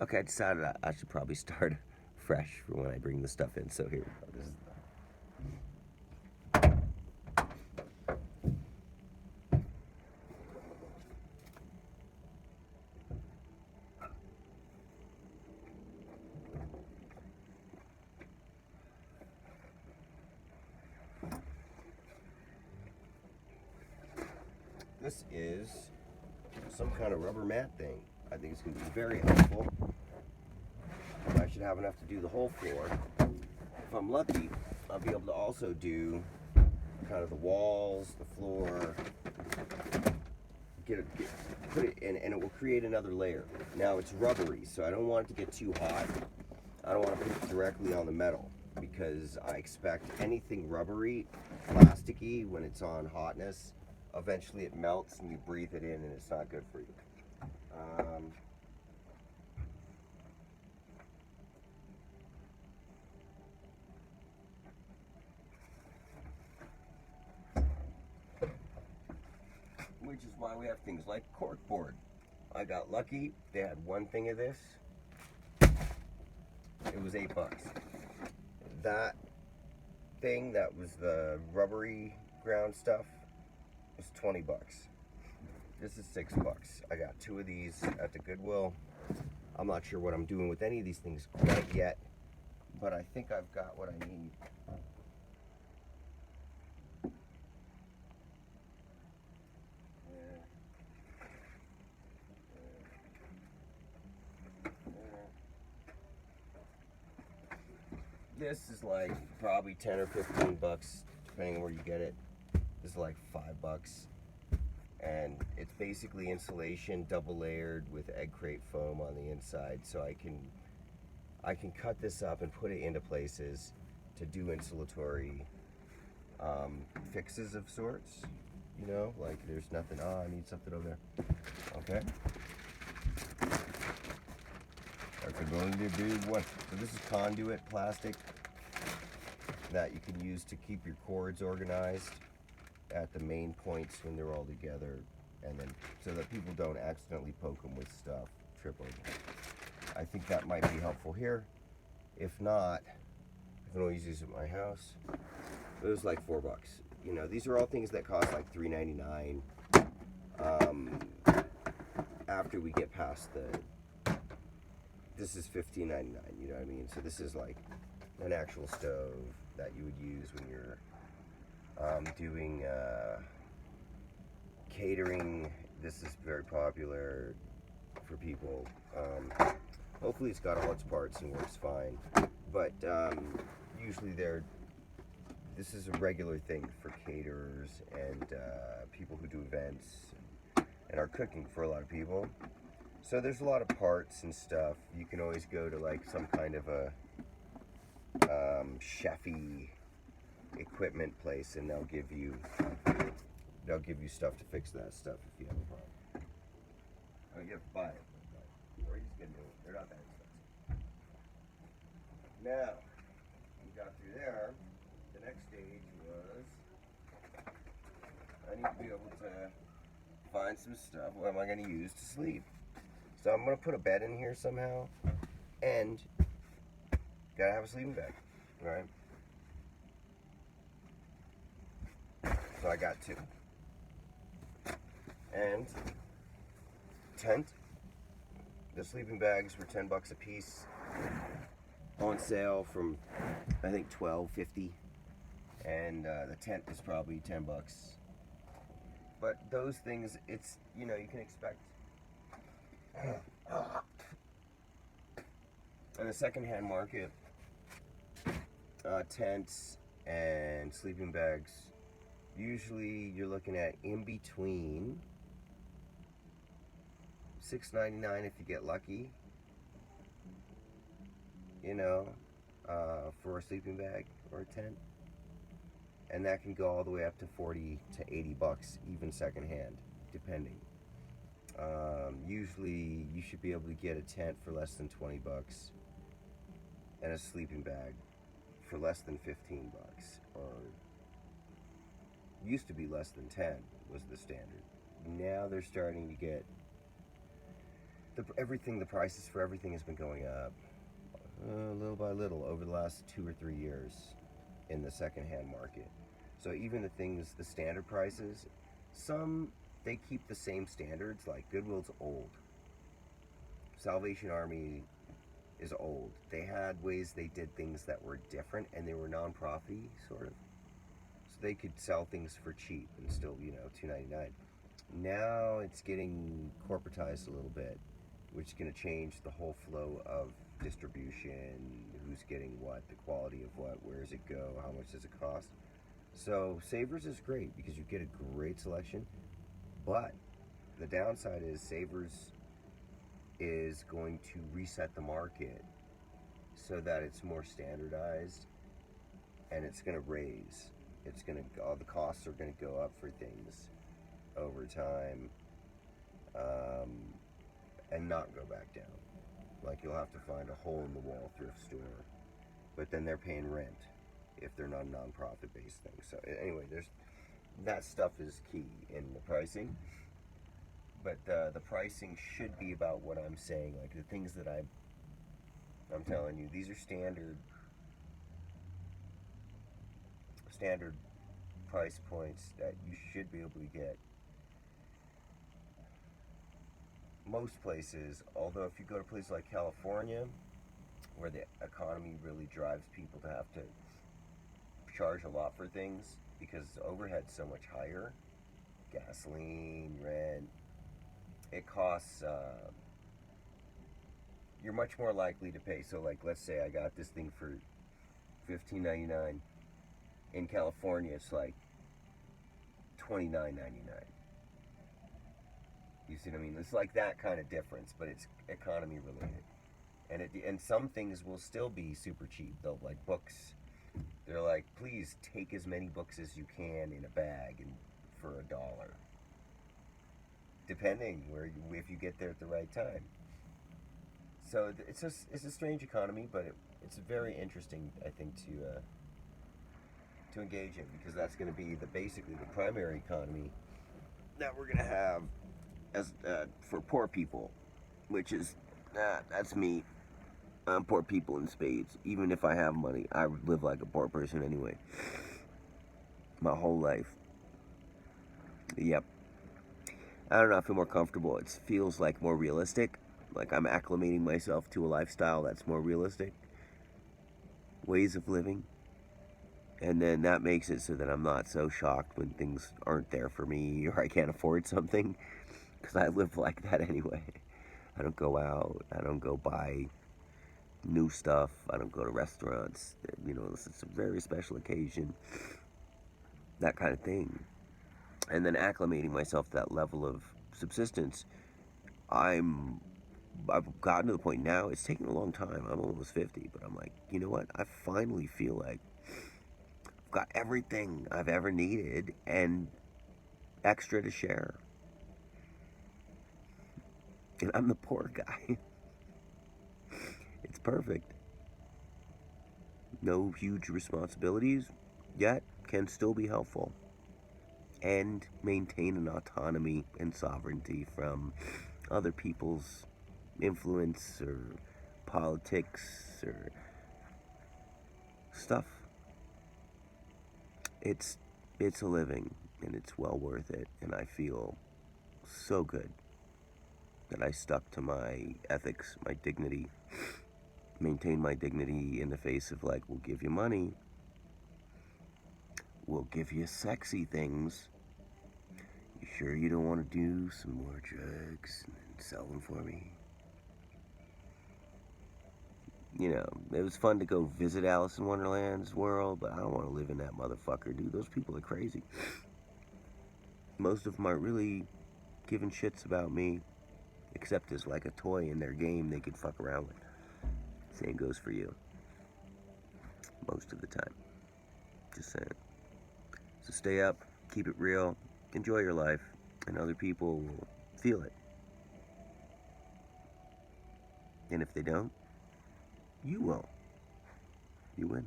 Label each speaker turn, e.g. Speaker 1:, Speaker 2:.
Speaker 1: Okay, I decided I should probably start fresh for when I bring the stuff in. So here we go. This is some kind of rubber mat thing. I think it's going to be very helpful. I should have enough to do the whole floor. If I'm lucky, I'll be able to also do kind of the walls, the floor, put it in, and it will create another layer. Now it's rubbery, so I don't want it to get too hot. I don't want to put it directly on the metal because I expect anything rubbery, plasticky, when it's on hotness, eventually it melts and you breathe it in and it's not good for you. Which is why we have things like corkboard. I got lucky, they had one thing of this. It was $8. That thing that was the rubbery ground stuff was $20. This is $6. I got 2 of these at the Goodwill. I'm not sure what I'm doing with any of these things quite yet, but I think I've got what I need. This is like probably 10 or 15 bucks, depending on where you get it. This is like $5. And it's basically insulation, double layered with egg crate foam on the inside, so I can cut this up and put it into places to do insulatory fixes of sorts. You know, like there's nothing. Oh, I need something over there. Okay. That's going to be one. So this is conduit plastic that you can use to keep your cords organized at the main points when they're all together, and then so that people don't accidentally poke them with stuff, trip over. I think that might be helpful here. If not, I can always use it at my house. It was like $4. You know, these are all things that cost like $3.99. After we get past this is $15.99. You know what I mean? So this is like an actual stove that you would use when you're doing catering. This is very popular for people. Hopefully it's got all its parts and works fine, but usually this is a regular thing for caterers and people who do events and are cooking for a lot of people. So there's a lot of parts and stuff. You can always go to like some kind of a chefy equipment place, and they'll give you stuff to fix that stuff if you have a problem. I mean, you have to buy it, or you just get new. They're not that expensive. Now, we got through there. The next stage was I need to be able to find some stuff. What am I going to use to sleep? So I'm going to put a bed in here somehow, and gotta have a sleeping bag, right? So I got 2. And tent. The sleeping bags were $10 a piece, on sale from I think $12.50, and the tent is probably $10. But those things, it's, you know, you can expect. In the secondhand market, tents and sleeping bags, usually you're looking at in between $6.99 if you get lucky, you know, for a sleeping bag or a tent, and that can go all the way up to 40 to 80 bucks, even secondhand, depending. Usually you should be able to get a tent for less than 20 bucks and a sleeping bag for less than 15 bucks, or used to be less than 10 was the standard. Now they're starting to get the prices for everything has been going up little by little over the last 2 or 3 years in the secondhand market. So even the standard prices, some they keep the same standards. Like Goodwill's old, Salvation Army is old. They had ways they did things that were different, and they were non-profity sort of. So they could sell things for cheap and still, $2.99. Now it's getting corporatized a little bit, which is going to change the whole flow of distribution, who's getting what, the quality of what, where does it go, how much does it cost. So Savers is great because you get a great selection, but the downside is Savers is going to reset the market so that it's more standardized, and it's going to raise. All the costs are going to go up for things over time, and not go back down. Like, you'll have to find a hole in the wall thrift store, but then they're paying rent if they're not a non-profit based thing. So anyway, that stuff is key in the pricing, but the pricing should be about what I'm saying. Like, the things that I'm telling you, these are standard price points that you should be able to get most places. Although if you go to places like California, where the economy really drives people to have to charge a lot for things because overhead's so much higher, gasoline, rent, it costs, you're much more likely to pay. So like, let's say I got this thing for $15.99. In California, it's like $29.99. You see what I mean? It's like that kind of difference, but it's economy related. And some things will still be super cheap. They'll, like books, they're like, please take as many books as you can in a bag and for $1, depending if you get there at the right time. So it's a strange economy, but it's very interesting, I think, to engage in, because that's going to be basically the primary economy that we're going to have as for poor people, which is that's me. I'm poor people in spades. Even if I have money, I would live like a poor person anyway. My whole life. Yep. I don't know. I feel more comfortable. It feels like more realistic. Like I'm acclimating myself to a lifestyle that's more realistic. Ways of living. And then that makes it so that I'm not so shocked when things aren't there for me or I can't afford something. Because I live like that anyway. I don't go out. I don't go buy new stuff. I don't go to restaurants. Unless it's a very special occasion. That kind of thing. And then acclimating myself to that level of subsistence. I've gotten to the point now, it's taken a long time. I'm almost 50, but I'm like, you know what? I finally feel like I've got everything I've ever needed and extra to share. And I'm the poor guy. It's perfect. No huge responsibilities, yet can still be helpful. And maintain an autonomy and sovereignty from other people's influence or politics or stuff. It's a living, and it's well worth it, and I feel so good that I stuck to my ethics, my dignity, maintain my dignity in the face of like, we'll give you money, we'll give you sexy things. You sure you don't want to do some more drugs and then sell them for me? It was fun to go visit Alice in Wonderland's world, but I don't want to live in that motherfucker, dude. Those people are crazy. Most of them aren't really giving shits about me, except as like a toy in their game they could fuck around with. Same goes for you. Most of the time. Just saying. So stay up, keep it real, enjoy your life, and other people will feel it. And if they don't, you won't. You win.